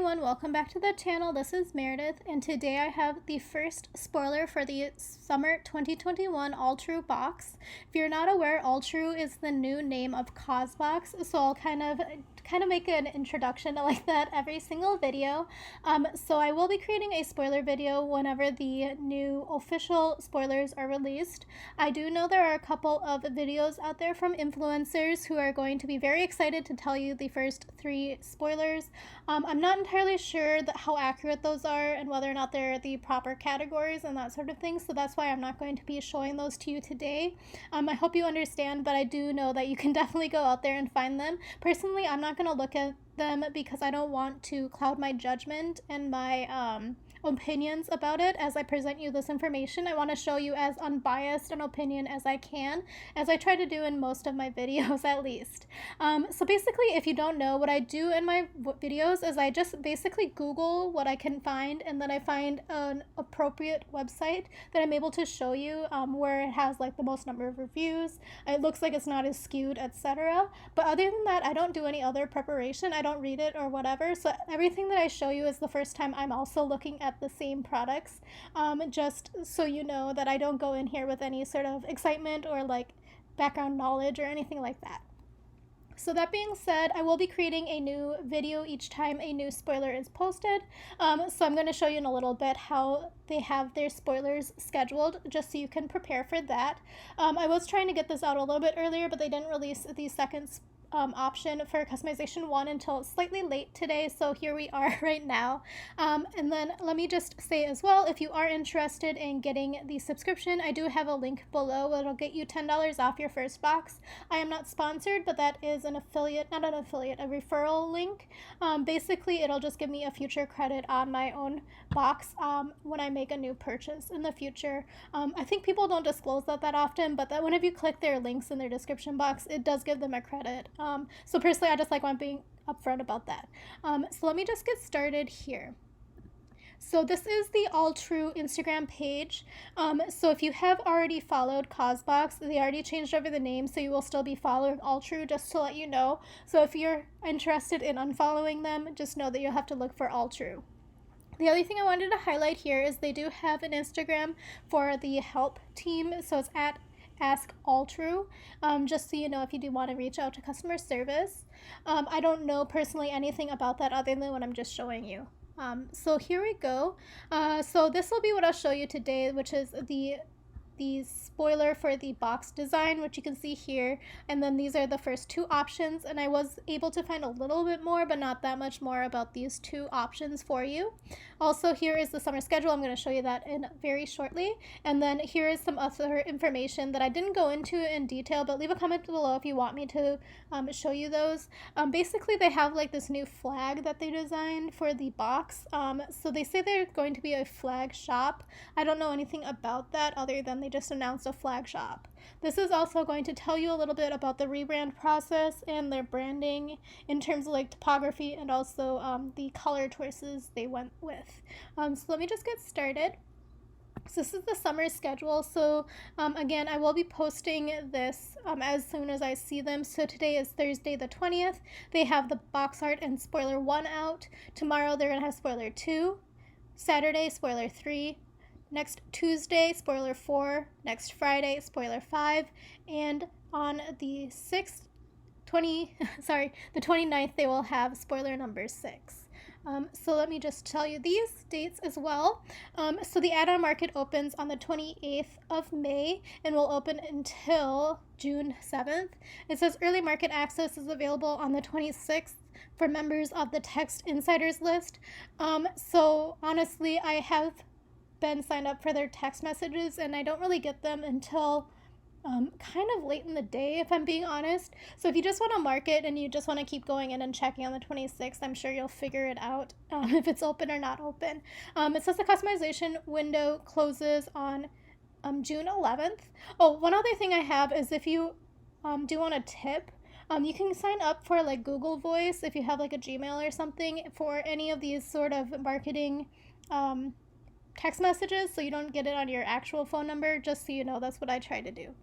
everyone, welcome back to the channel. This is Meredith, and today I have the first spoiler for the Summer 2021 ALLTRUE box. If you're not aware, ALLTRUE is the new name of Causebox, so I'll kind of make an introduction like that every single video. So I will be creating a spoiler video whenever the new official spoilers are released. I do know there are a couple of videos out there from influencers who are going to be very excited to tell you the first 3 spoilers. I'm not entirely sure how accurate those are and whether or not they're the proper categories and that sort of thing, so that's why I'm not going to be showing those to you today. I hope you understand, but I do know that you can definitely go out there and find them. Personally, I'm not going to look at them because I don't want to cloud my judgment and my opinions about it as I present you this information. I want to show you as unbiased an opinion as I can, as I try to do in most of my videos at least. So basically, if you don't know, what I do in my videos is I just basically Google what I can find, and then I find an appropriate website that I'm able to show you where it has like the most number of reviews, it looks like it's not as skewed, etc. But other than that, I don't do any other preparation. I don't read it or whatever, so everything that I show you is the first time I'm also looking at the same products, just so you know that I don't go in here with any sort of excitement or like background knowledge or anything like that. So that being said, I will be creating a new video each time a new spoiler is posted. So I'm going to show you in a little bit how they have their spoilers scheduled, just so you can prepare for that. I was trying to get this out a little bit earlier, but they didn't release the second option for customization 1 until slightly late today, so here we are right now. And then let me just say as well, if you are interested in getting the subscription, I do have a link below. It'll get you $10 off your first box. I am not sponsored, but that is a referral link. Basically, it'll just give me a future credit on my own box when I make a new purchase in the future. I think people don't disclose that often, but that whenever you click their links in their description box, it does give them a credit. So personally, I just like being upfront about that. So let me just get started here. So this is the ALLTRUE Instagram page. So if you have already followed Causebox, they already changed over the name, so you will still be following ALLTRUE, just to let you know. So if you're interested in unfollowing them, just know that you'll have to look for ALLTRUE. The other thing I wanted to highlight here is they do have an Instagram for the help team, so it's at Ask ALLTRUE, just so you know if you do want to reach out to customer service. I don't know personally anything about that other than what I'm just showing you. So here we go. So this will be what I'll show you today, which is the spoiler for the box design, which you can see here, and then these are the first 2 options, and I was able to find a little bit more, but not that much more about these 2 options for you. Also, here is the summer schedule. I'm going to show you that in very shortly, and then here is some other information that I didn't go into in detail, but leave a comment below if you want me to show you those. Basically, they have like this new flag that they designed for the box. So they say they're going to be a flag shop. I don't know anything about that other than they just announced a flag shop. This is also going to tell you a little bit about the rebrand process and their branding in terms of like typography and also the color choices they went with. So let me just get started. So this is the summer schedule. So again, I will be posting this as soon as I see them. So today is Thursday the 20th. They have the box art and spoiler 1 out. Tomorrow they're going to have spoiler 2. Saturday, spoiler 3. Next Tuesday, spoiler 4. Next Friday, spoiler 5. And on the 29th, they will have spoiler number 6. So let me just tell you these dates as well. So the add-on market opens on the 28th of May and will open until June 7th. It says early market access is available on the 26th for members of the Text Insiders list. So honestly, I have been signed up for their text messages, and I don't really get them until kind of late in the day, if I'm being honest. So if you just want to mark it and you just want to keep going in and checking on the 26th, I'm sure you'll figure it out if it's open or not open. It says the customization window closes on June 11th. Oh, one other thing I have is if you do want a tip, you can sign up for like Google Voice if you have like a Gmail or something for any of these sort of marketing text messages, so you don't get it on your actual phone number, just so you know. That's what I try to do.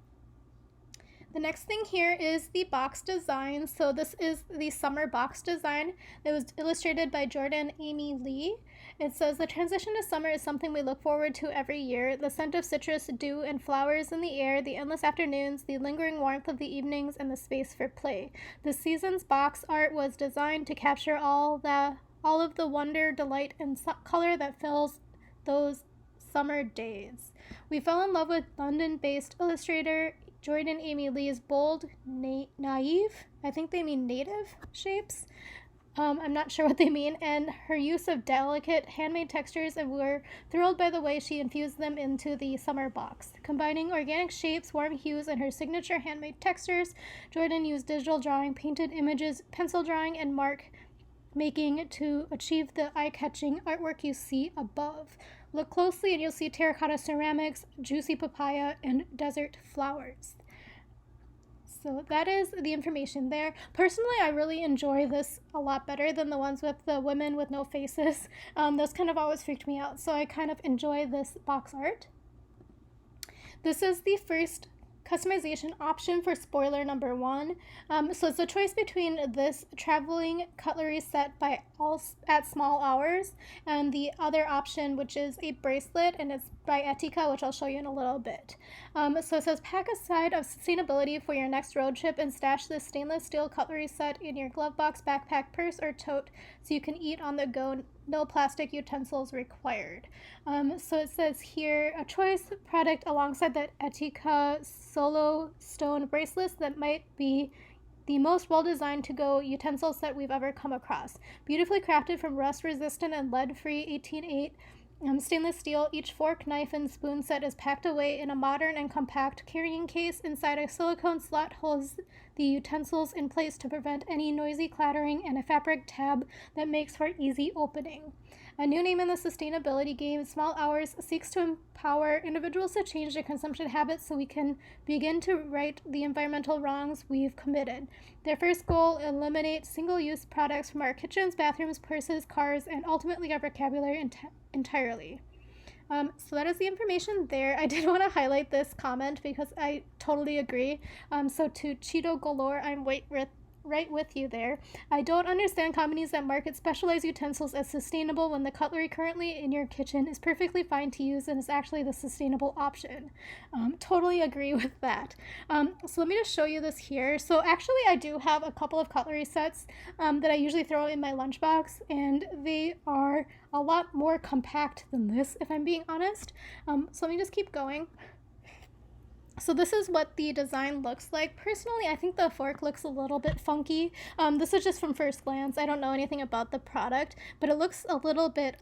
The next thing here is the box design. So this is the summer box design that was illustrated by Jordan Amy Lee. It says, the transition to summer is something we look forward to every year. The scent of citrus, dew, and flowers in the air, the endless afternoons, the lingering warmth of the evenings, and the space for play. This season's box art was designed to capture all of the wonder, delight, and color that fills those summer days. We fell in love with London-based illustrator Jordan Amy Lee's bold, naive, I think they mean native shapes. I'm not sure what they mean, and her use of delicate handmade textures, and we're thrilled by the way she infused them into the summer box. Combining organic shapes, warm hues, and her signature handmade textures, Jordan used digital drawing, painted images, pencil drawing, and mark making to achieve the eye-catching artwork you see above. Look closely and you'll see terracotta ceramics, juicy papaya, and desert flowers. So that is the information there. Personally, I really enjoy this a lot better than the ones with the women with no faces. Those kind of always freaked me out, so I kind of enjoy this box art. This is the first customization option for spoiler number 1. So it's a choice between this traveling cutlery set by at Small Hours and the other option, which is a bracelet, and it's by Etica, which I'll show you in a little bit. So it says, pack a side of sustainability for your next road trip and stash this stainless steel cutlery set in your glove box, backpack, purse, or tote so you can eat on the go. No plastic utensils required. So it says here, a choice product alongside that Etica Solo Stone bracelets that might be the most well-designed to-go utensil set we've ever come across. Beautifully crafted from rust-resistant and lead-free 18-8 stainless steel, each fork, knife, and spoon set is packed away in a modern and compact carrying case. Inside, a silicone slot holds the utensils in place to prevent any noisy clattering, and a fabric tab that makes for easy opening. A new name in the sustainability game, Small Hours seeks to empower individuals to change their consumption habits so we can begin to right the environmental wrongs we've committed. Their first goal, eliminate single-use products from our kitchens, bathrooms, purses, cars, and ultimately our vocabulary entirely. So that is the information there. I did want to highlight this comment because I totally agree. So to Cheeto Galore, I'm right with you there. I don't understand companies that market specialized utensils as sustainable when the cutlery currently in your kitchen is perfectly fine to use and is actually the sustainable option. Totally agree with that. So let me just show you this here. So actually I do have a couple of cutlery sets that I usually throw in my lunchbox, and they are a lot more compact than this, if I'm being honest. So let me just keep going. So this is what the design looks like. Personally, I think the fork looks a little bit funky. This is just from first glance. I don't know anything about the product, but it looks a little bit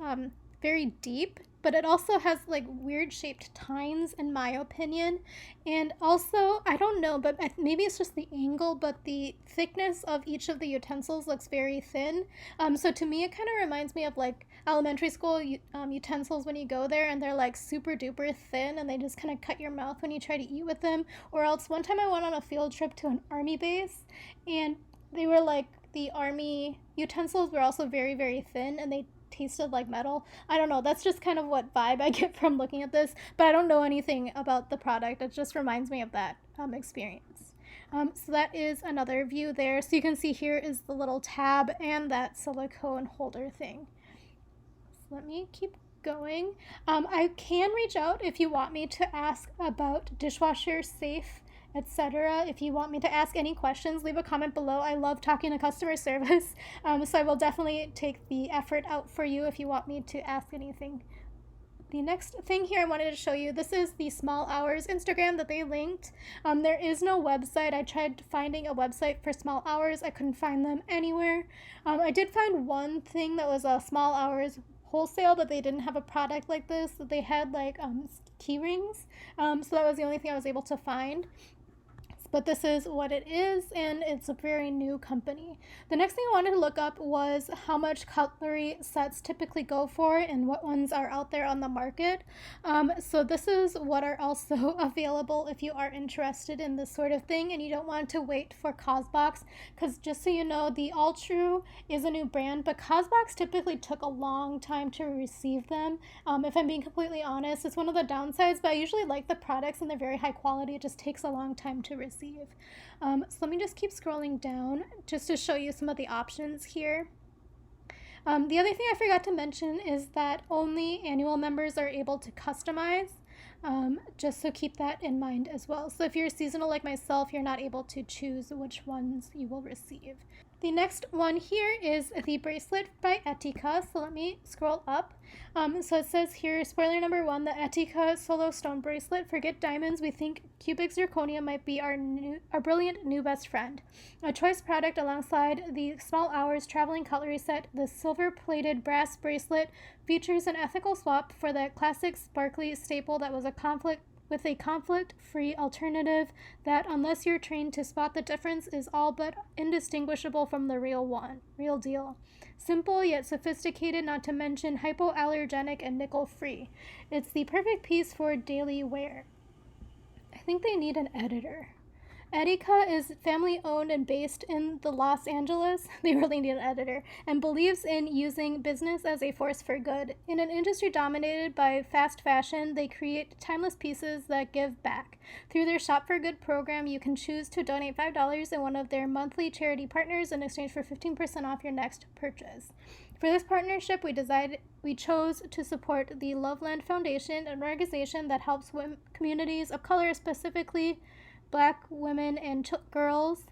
very deep, but it also has like weird shaped tines in my opinion. And also, I don't know, but maybe it's just the angle, but the thickness of each of the utensils looks very thin. So to me, it kind of reminds me of like elementary school utensils when you go there and they're like super duper thin and they just kind of cut your mouth when you try to eat with them. Or else one time I went on a field trip to an army base and they were like, the army utensils were also very, very thin and they tasted like metal. I don't know, that's just kind of what vibe I get from looking at this, but I don't know anything about the product. It just reminds me of that experience. So that is another view there. So you can see here is the little tab and that silicone holder thing. So let me keep going. I can reach out if you want me to ask about dishwasher safe, etc. If you want me to ask any questions, leave a comment below. I love talking to customer service, so I will definitely take the effort out for you if you want me to ask anything. The next thing here I wanted to show you, this is the Small Hours Instagram that they linked. There is no website. I tried finding a website for Small Hours. I couldn't find them anywhere. I did find one thing that was a Small Hours wholesale, but they didn't have a product like this. They had like key rings, so that was the only thing I was able to find. But this is what it is, and it's a very new company. The next thing I wanted to look up was how much cutlery sets typically go for and what ones are out there on the market. So this is what are also available if you are interested in this sort of thing and you don't want to wait for Causebox, because just so you know, the ALLTRUE is a new brand, but Causebox typically took a long time to receive them. If I'm being completely honest, it's one of the downsides, but I usually like the products and they're very high quality. It just takes a long time to receive. receive. So let me just keep scrolling down just to show you some of the options here. The other thing I forgot to mention is that only annual members are able to customize, just so keep that in mind as well. So if you're seasonal like myself, you're not able to choose which ones you will receive. The next one here is the bracelet by Etica. So let me scroll up. So it says here, spoiler number 1, the Etica Solo Stone Bracelet. Forget diamonds, we think cubic zirconia might be our brilliant new best friend. A choice product alongside the Small Hours traveling cutlery set, the silver-plated brass bracelet features an ethical swap for the classic sparkly staple that was a conflict-free alternative that, unless you're trained to spot the difference, is all but indistinguishable from the real deal. Simple yet sophisticated, not to mention hypoallergenic and nickel-free. It's the perfect piece for daily wear. I think they need an editor. Etica is family-owned and based in the Los Angeles. They really need an editor. And believes in using business as a force for good. In an industry dominated by fast fashion, they create timeless pieces that give back. Through their Shop for Good program, you can choose to donate $5 in one of their monthly charity partners in exchange for 15% off your next purchase. For this partnership, we chose to support the Loveland Foundation, an organization that helps communities of color, specifically Black women and girls,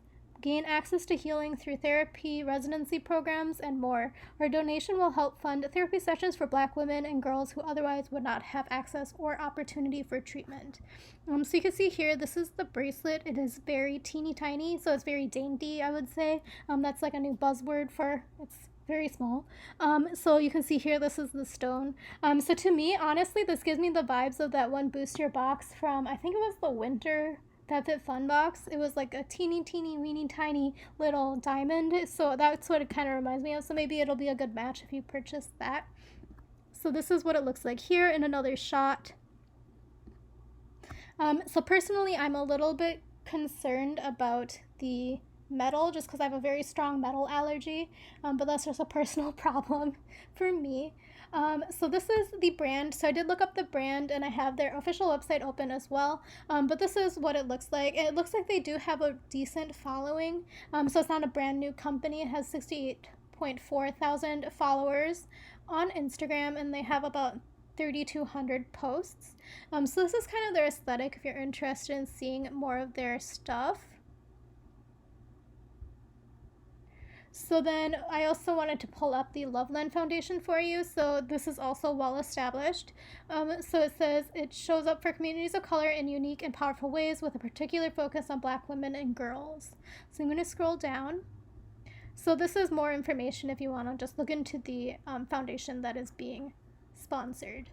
gain access to healing through therapy, residency programs, and more. Our donation will help fund therapy sessions for Black women and girls who otherwise would not have access or opportunity for treatment. So you can see here, this is the bracelet. It is very teeny tiny, so it's very dainty, I would say. That's like a new buzzword for it's very small. So you can see here, this is the stone. So to me, honestly, this gives me the vibes of that one Boost Your Box from, I think it was the winter FabFitFun box. It was like a teeny weeny tiny little diamond, so that's what it kind of reminds me of. So maybe it'll be a good match if you purchase that. So this is what it looks like here in another shot. So personally, I'm a little bit concerned about the metal just because I have a very strong metal allergy, but that's just a personal problem for me. So this is the brand. So I did look up the brand and I have their official website open as well. But this is what it looks like. It looks like they do have a decent following. So it's not a brand new company. It has 68.4 thousand followers on Instagram and they have about 3,200 posts. So this is kind of their aesthetic if you're interested in seeing more of their stuff. So then I also wanted to pull up the Loveland Foundation for you. So this is also well established. So it says it shows up for communities of color in unique and powerful ways with a particular focus on Black women and girls. So I'm going to scroll down. So this is more information if you want to just look into the foundation that is being sponsored.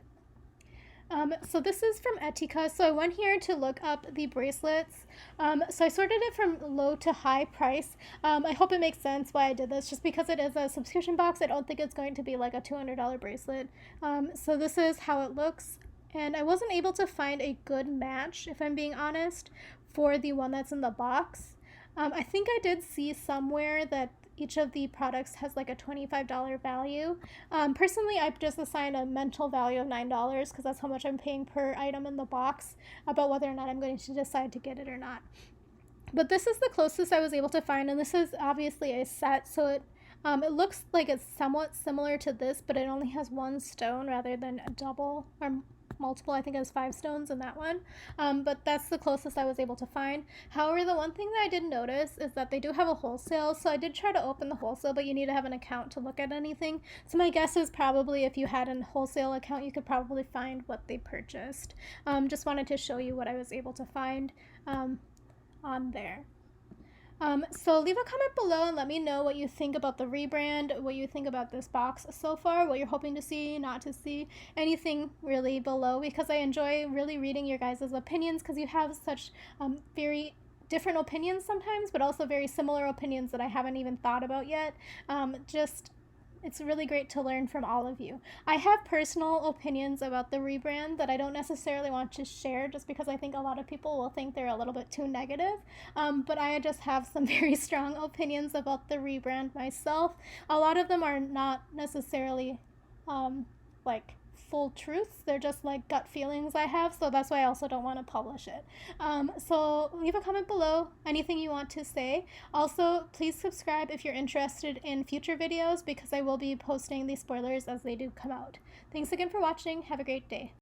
So this is from Etica. So I went here to look up the bracelets. So I sorted it from low to high price. I hope it makes sense why I did this. Just because it is a subscription box, I don't think it's going to be like a $200 bracelet. So this is how it looks. And I wasn't able to find a good match, if I'm being honest, for the one that's in the box. I think I did see somewhere that each of the products has like a $25 value. Personally, I've just assigned a mental value of $9 because that's how much I'm paying per item in the box, about whether or not I'm going to decide to get it or not. But this is the closest I was able to find, and this is obviously a set, so it looks like it's somewhat similar to this, but it only has one stone rather than a double or multiple. I think it has 5 stones in that one, but that's the closest I was able to find. However, the one thing that I did notice is that they do have a wholesale, so I did try to open the wholesale, but you need to have an account to look at anything. So my guess is probably if you had a wholesale account, you could probably find what they purchased. Just wanted to show you what I was able to find on there. So leave a comment below and let me know what you think about the rebrand, what you think about this box so far, what you're hoping to see, not to see, anything really below, because I enjoy really reading your guys' opinions because you have such very different opinions sometimes, but also very similar opinions that I haven't even thought about yet. It's really great to learn from all of you. I have personal opinions about the rebrand that I don't necessarily want to share just because I think a lot of people will think they're a little bit too negative. But I just have some very strong opinions about the rebrand myself. A lot of them are not necessarily like full truths. They're just like gut feelings I have, so that's why I also don't want to publish it. So leave a comment below, anything you want to say. Also, please subscribe if you're interested in future videos, because I will be posting these spoilers as they do come out. Thanks again for watching. Have a great day.